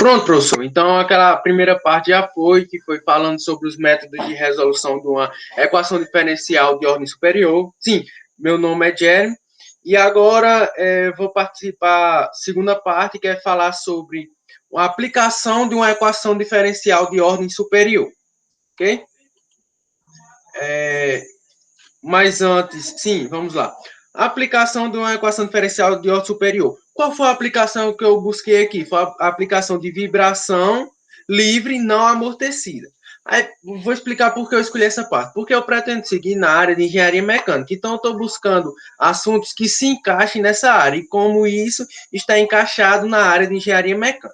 Pronto, professor. Então, aquela primeira parte já foi, que foi falando sobre os métodos de resolução de uma equação diferencial de ordem superior. Sim, meu nome é Jeremy. E agora vou participar da segunda parte, que é falar sobre a aplicação de uma equação diferencial de ordem superior. Ok? Mas antes, sim, vamos lá. A aplicação de uma equação diferencial de ordem superior. Qual foi a aplicação que eu busquei aqui? Foi a aplicação de vibração livre não amortecida. Aí, vou explicar por que eu escolhi essa parte. Porque eu pretendo seguir na área de engenharia mecânica. Então, eu estou buscando assuntos que se encaixem nessa área. E como isso está encaixado na área de engenharia mecânica.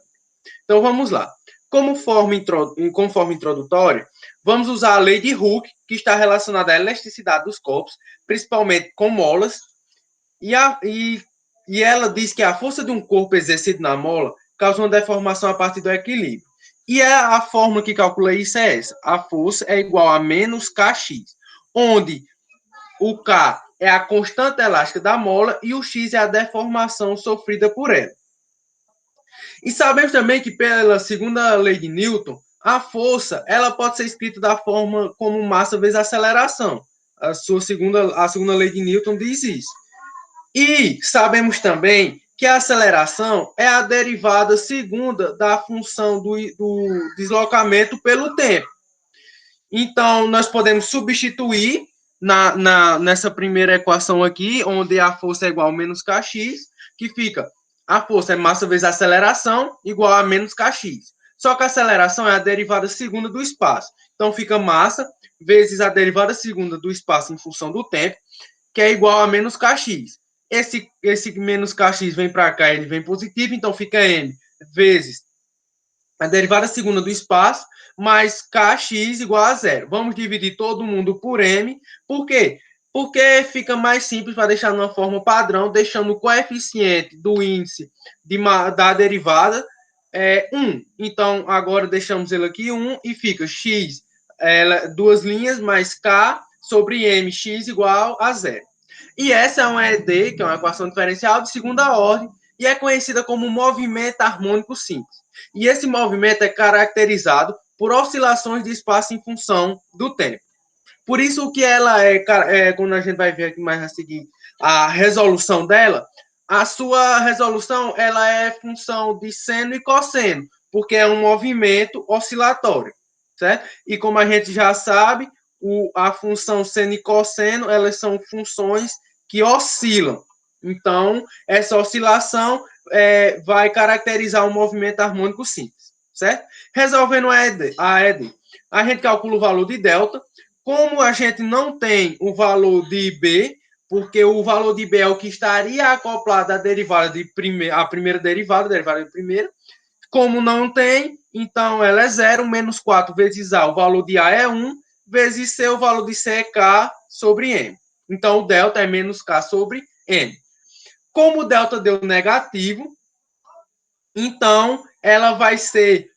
Então, vamos lá. Como forma introdutória, vamos usar a lei de Hooke, que está relacionada à elasticidade dos corpos, principalmente com molas, e ela diz que a força de um corpo exercido na mola causa uma deformação a partir do equilíbrio. E a fórmula que calcula isso é essa. A força é igual a menos Kx, onde o K é a constante elástica da mola e o X é a deformação sofrida por ela. E sabemos também que, pela segunda lei de Newton, a força ela pode ser escrita da forma como massa vezes aceleração. A segunda lei de Newton diz isso. E sabemos também que a aceleração é a derivada segunda da função do deslocamento pelo tempo. Então, nós podemos substituir nessa primeira equação aqui, onde a força é igual a menos Kx, que fica a força é massa vezes aceleração, igual a menos Kx. Só que a aceleração é a derivada segunda do espaço. Então, fica massa vezes a derivada segunda do espaço em função do tempo, que é igual a menos Kx. Esse menos Kx vem para cá, ele vem positivo, então fica m vezes a derivada segunda do espaço, mais Kx igual a zero. Vamos dividir todo mundo por m. Por quê? Porque fica mais simples para deixar numa forma padrão, deixando o coeficiente do índice da derivada 1. Então, agora deixamos ele aqui 1 e fica x, duas linhas, mais k sobre m, x igual a zero. E essa é uma ED, que é uma equação diferencial de segunda ordem, e é conhecida como movimento harmônico simples. E esse movimento é caracterizado por oscilações de espaço em função do tempo. Por isso que ela quando a gente vai ver aqui mais a seguir, a resolução dela, a sua resolução ela é função de seno e cosseno, porque é um movimento oscilatório, certo? E como a gente já sabe, a função seno e cosseno, elas são funções que oscilam. Então, essa oscilação vai caracterizar um movimento harmônico simples, certo? Resolvendo a ED, a gente calcula o valor de delta. Como a gente não tem o valor de B, porque o valor de B é o que estaria acoplado à derivada a primeira derivada de primeira. Como não tem, então ela é zero, menos 4 vezes A, o valor de A é 1, vezes C, o valor de C é K sobre M. Então, o delta é menos K sobre M. Como o delta deu negativo, então ela vai ser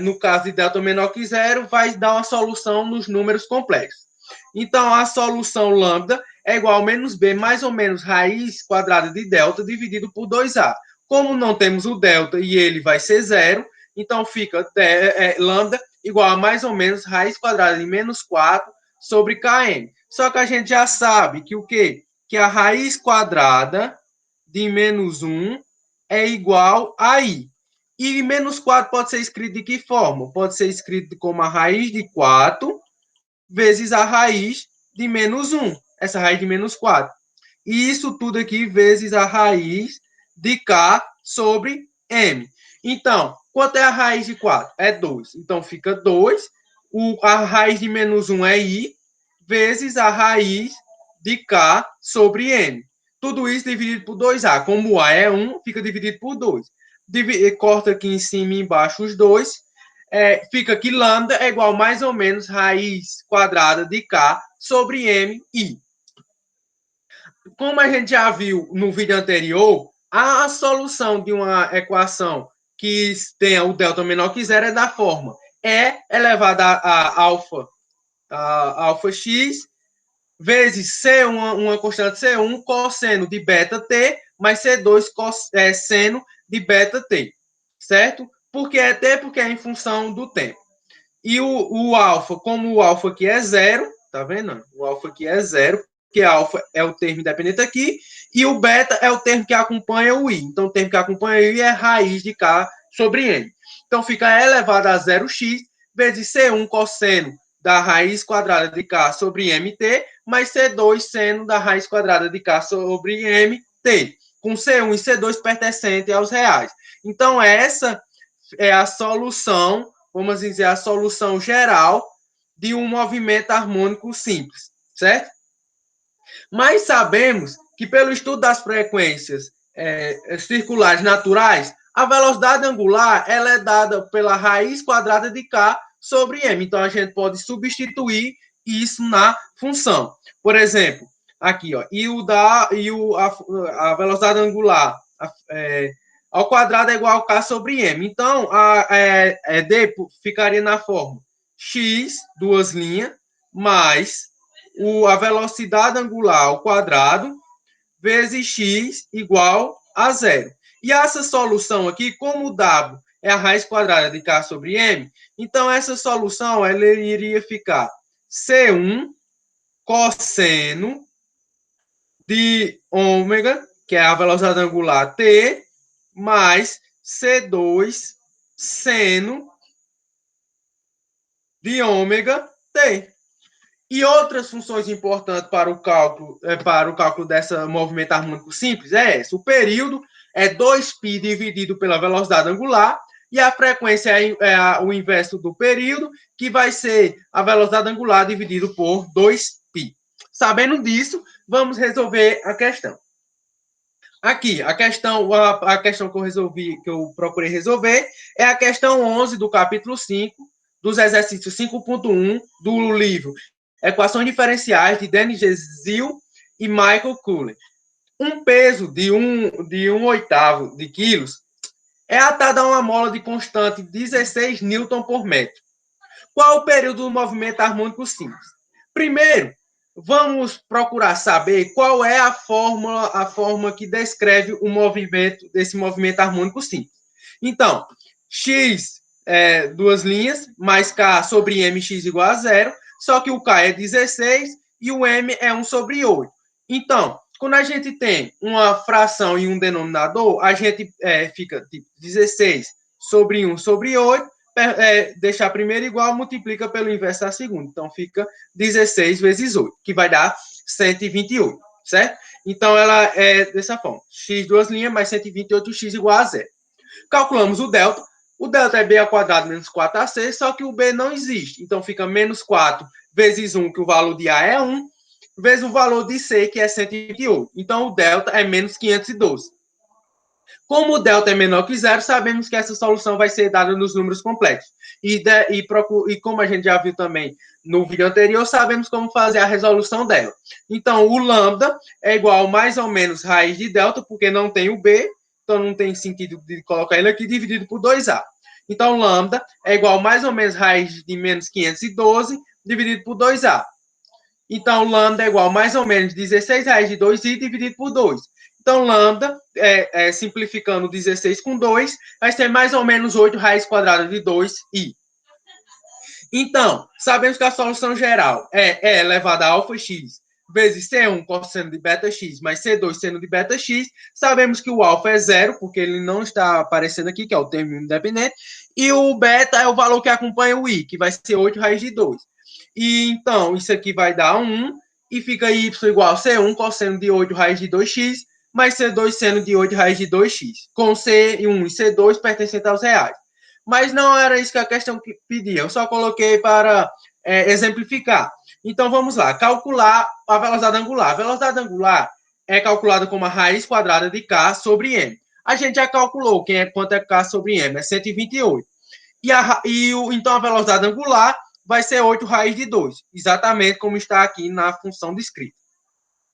no caso de delta menor que zero, vai dar uma solução nos números complexos. Então, a solução lambda é igual a menos b mais ou menos raiz quadrada de delta dividido por 2a. Como não temos o delta e ele vai ser zero, então fica lambda igual a mais ou menos raiz quadrada de menos 4 sobre km. Só que a gente já sabe que o quê? Que a raiz quadrada de menos 1 é igual a i. E menos 4 pode ser escrito de que forma? Pode ser escrito como a raiz de 4 vezes a raiz de menos 1. Essa raiz de menos 4. E isso tudo aqui vezes a raiz de k sobre m. Então, quanto é a raiz de 4? É 2. Então, fica 2. A raiz de menos 1 é i, vezes a raiz de k sobre m. Tudo isso dividido por 2a. Como a é 1, fica dividido por 2. Corta aqui em cima e embaixo os dois. Fica que lambda é igual mais ou menos raiz quadrada de k sobre m i. Como a gente já viu no vídeo anterior, a solução de uma equação que tenha o delta menor que zero é da forma E elevado a alfa x vezes C, uma constante C1, cosseno de beta t, mais C2, seno de beta t, certo? porque é t, porque é em função do tempo. E o alfa, como o alfa aqui é zero, tá vendo? O alfa aqui é zero, porque alfa é o termo independente aqui, e o beta é o termo que acompanha o i. Então, o termo que acompanha o i é raiz de k sobre n. Então, fica e elevado a 0x vezes C1 cosseno da raiz quadrada de k sobre mt, mais C2 seno da raiz quadrada de k sobre mt, com C1 e C2 pertencentes aos reais. Então, essa é a solução, vamos dizer, a solução geral de um movimento harmônico simples, certo? Mas sabemos que, pelo estudo das frequências circulares naturais, a velocidade angular ela é dada pela raiz quadrada de k sobre m. Então, a gente pode substituir isso na função. Por exemplo, aqui, ó, a velocidade angular ao quadrado é igual a k sobre m. Então, D ficaria na forma x, duas linhas, mais a velocidade angular ao quadrado vezes x igual a zero. E essa solução aqui, como o W é a raiz quadrada de k sobre m, então essa solução ela iria ficar C1 cosseno de ômega, que é a velocidade angular t, mais C2 seno de ômega t. E outras funções importantes para o cálculo dessa movimento harmônico simples é essa. O período é 2π dividido pela velocidade angular, e a frequência é o inverso do período, que vai ser a velocidade angular dividido por 2π. Sabendo disso, vamos resolver a questão. Aqui, a questão que eu procurei resolver é a questão 11 do capítulo 5, dos exercícios 5.1 do livro Equações Diferenciais, de Denis Gezil e Michael Cooley. Um peso de 1/8 de quilos é atado a uma mola de constante 16 newton por metro. Qual o período do movimento harmônico simples? Primeiro, vamos procurar saber qual é a forma que descreve o movimento desse movimento harmônico simples. Então, x duas linhas, mais k sobre mx igual a zero, só que o k é 16 e o m é 1 sobre 8. Então, quando a gente tem uma fração e um denominador, a gente fica tipo 16 sobre 1 sobre 8, deixar primeiro igual, multiplica pelo inverso da segunda. Então, fica 16 vezes 8, que vai dar 128, certo? Então, ela é dessa forma. X duas linhas mais 128x igual a zero. Calculamos o delta. O delta é b ao quadrado menos 4ac, só que o b não existe. Então, fica menos 4 vezes 1, que o valor de a é 1, vezes o valor de c, que é 128. Então, o delta é menos 512. Como o delta é menor que zero, sabemos que essa solução vai ser dada nos números complexos. E como a gente já viu também no vídeo anterior, sabemos como fazer a resolução dela. Então, o lambda é igual mais ou menos raiz de delta, porque não tem o b, então não tem sentido de colocar ele aqui, dividido por 2a. Então, lambda é igual mais ou menos raiz de menos 512, dividido por 2a. Então, lambda é igual mais ou menos 16 raiz de 2i, dividido por 2. Então, lambda, simplificando 16 com 2, vai ser mais ou menos 8 raiz quadrada de 2i. Então, sabemos que a solução geral é elevada a alfa x vezes C1 cosseno de beta x mais C2 seno de beta x. Sabemos que o alfa é zero, porque ele não está aparecendo aqui, que é o termo independente. E o beta é o valor que acompanha o i, que vai ser 8 raiz de 2. E então, isso aqui vai dar 1, e fica y igual a C1 cosseno de 8 raiz de 2x mais C2 seno de 8 raiz de 2x, com C1 e C2 pertencentes aos reais. Mas não era isso que a questão pedia, eu só coloquei para exemplificar. Então, vamos lá, calcular a velocidade angular. A velocidade angular é calculada como a raiz quadrada de k sobre m. A gente já calculou quanto é k sobre m, é 128. Então, a velocidade angular vai ser 8 raiz de 2, exatamente como está aqui na função descrita.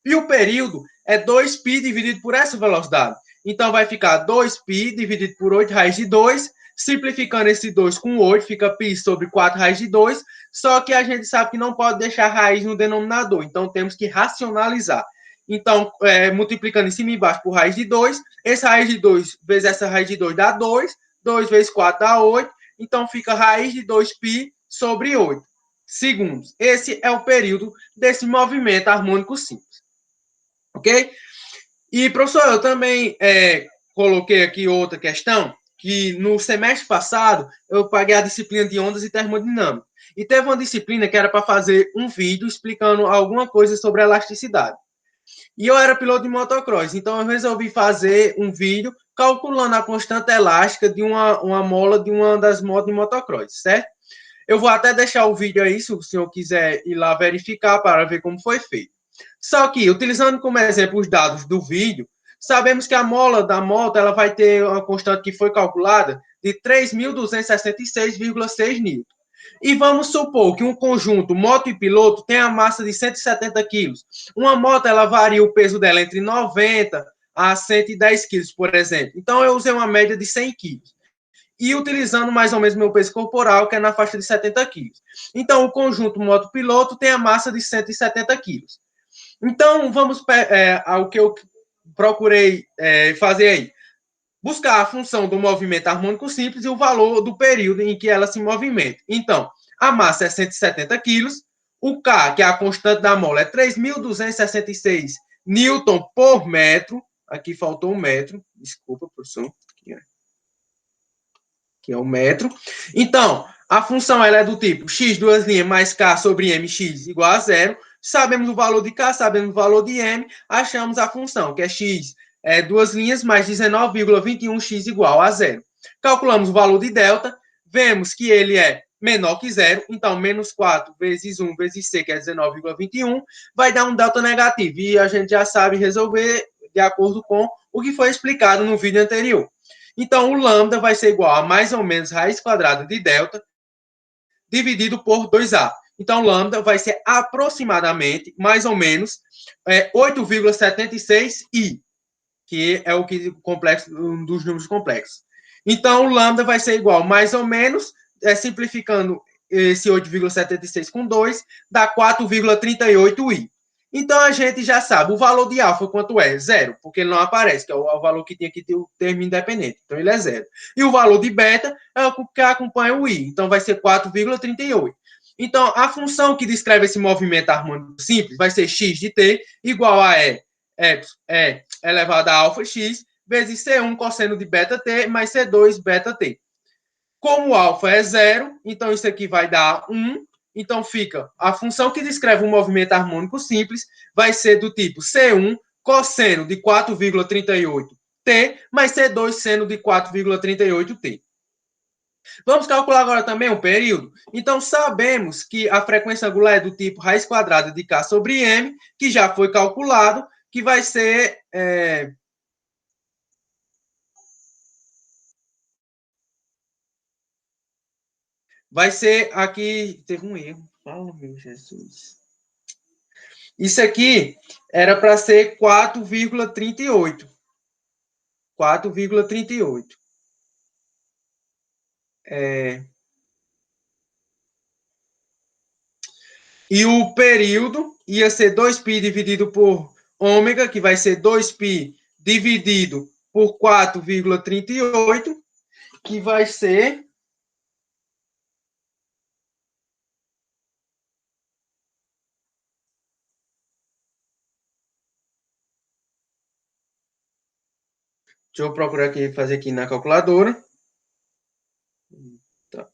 E o período é 2π dividido por essa velocidade. Então, vai ficar 2π dividido por 8 raiz de 2, simplificando esse 2 com 8, fica π sobre 4 raiz de 2, só que a gente sabe que não pode deixar raiz no denominador, então temos que racionalizar. Então, multiplicando em cima e embaixo por raiz de 2, essa raiz de 2 vezes essa raiz de 2 dá 2, 2 vezes 4 dá 8. Então, fica raiz de 2π sobre 8 segundos. Esse é o período desse movimento harmônico simples. Ok? E, professor, eu também coloquei aqui outra questão, que no semestre passado eu paguei a disciplina de ondas e termodinâmica. E teve uma disciplina que era para fazer um vídeo explicando alguma coisa sobre elasticidade. E eu era piloto de motocross, então eu resolvi fazer um vídeo calculando a constante elástica de uma mola de uma das motos de motocross, certo? Eu vou até deixar o vídeo aí, se o senhor quiser ir lá verificar para ver como foi feito. Só que, utilizando como exemplo os dados do vídeo, sabemos que a mola da moto ela vai ter uma constante que foi calculada de 3.266,6 N. E vamos supor que um conjunto moto e piloto tem a massa de 170 quilos. Uma moto ela varia o peso dela entre 90 a 110 quilos, por exemplo. Então, eu usei uma média de 100 quilos. E utilizando mais ou menos meu peso corporal, que é na faixa de 70 quilos. Então, o conjunto moto-piloto tem a massa de 170 quilos. Então, vamos ao que eu procurei fazer aí. Buscar a função do movimento harmônico simples e o valor do período em que ela se movimenta. Então, a massa é 170 quilos, o K, que é a constante da mola, é 3.266 newton por metro. Aqui faltou um metro, desculpa, professor. Que é o metro. Então, a função ela é do tipo x, duas linhas, mais k sobre mx igual a zero. Sabemos o valor de k, sabemos o valor de m, achamos a função, que é x, duas linhas, mais 19,21x igual a zero. Calculamos o valor de delta, vemos que ele é menor que zero, então menos 4 vezes 1 vezes c, que é 19,21, vai dar um delta negativo, e a gente já sabe resolver de acordo com o que foi explicado no vídeo anterior. Então, o lambda vai ser igual a mais ou menos raiz quadrada de delta dividido por 2a. Então, lambda vai ser aproximadamente, mais ou menos, 8,76i, que é o complexo dos números complexos. Então, o lambda vai ser igual, mais ou menos, simplificando esse 8,76 com 2, dá 4,38i. Então, a gente já sabe, o valor de alfa quanto é? Zero, porque ele não aparece, que é o valor que tinha que ter o termo independente. Então, ele é zero. E o valor de beta é o que acompanha o i. Então, vai ser 4,38. Então, a função que descreve esse movimento harmônico simples vai ser x de t igual a e elevado a alfa x vezes C1 cosseno de beta t mais C2 beta t. Como o alfa é zero, então isso aqui vai dar 1. Então fica a função que descreve um movimento harmônico simples vai ser do tipo C1 cosseno de 4,38t mais C2 seno de 4,38t. Vamos calcular agora também o período. Então, sabemos que a frequência angular é do tipo raiz quadrada de K sobre M, que já foi calculado, que vai ser... vai ser aqui... Teve um erro. Oh, meu Jesus. Isso aqui era para ser 4,38. 4,38. E o período ia ser 2π dividido por ômega, que vai ser 2π dividido por 4,38, que vai ser... Deixa eu procurar aqui, fazer aqui na calculadora. Tá.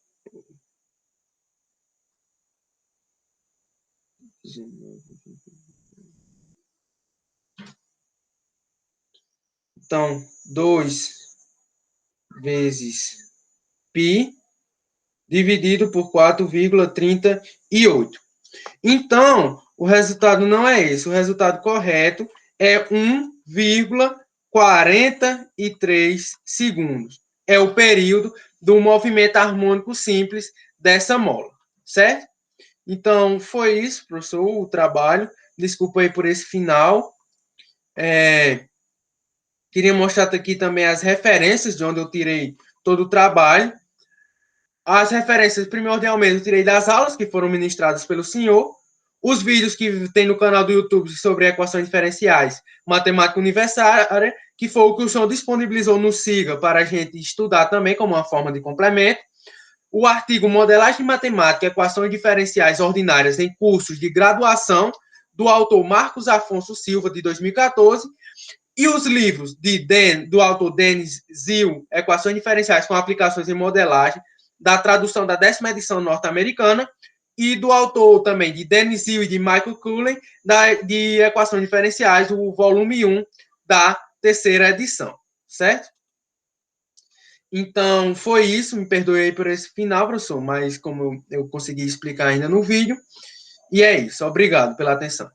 Então, 2 vezes π dividido por 4,38. Então, o resultado não é esse. O resultado correto é 1,43 segundos. É o período do movimento harmônico simples dessa mola, certo? Então, foi isso, professor, o trabalho. Desculpa aí por esse final. Queria mostrar aqui também as referências de onde eu tirei todo o trabalho. As referências, primordialmente, eu tirei das aulas que foram ministradas pelo senhor, os vídeos que tem no canal do YouTube sobre equações diferenciais, matemática universária que foi o que o senhor disponibilizou no SIGA para a gente estudar também como uma forma de complemento. O artigo Modelagem Matemática, Equações Diferenciais Ordinárias em Cursos de Graduação, do autor Marcos Afonso Silva, de 2014, e os livros do autor Denis Ziel, Equações Diferenciais com Aplicações em Modelagem, da tradução da 10ª edição norte-americana, e do autor também de Denis Ziel e de Michael Cullen, de Equações Diferenciais, o volume 1 da 3ª edição, certo? Então, foi isso. Me perdoe por esse final, professor, mas como eu consegui explicar ainda no vídeo. E é isso. Obrigado pela atenção.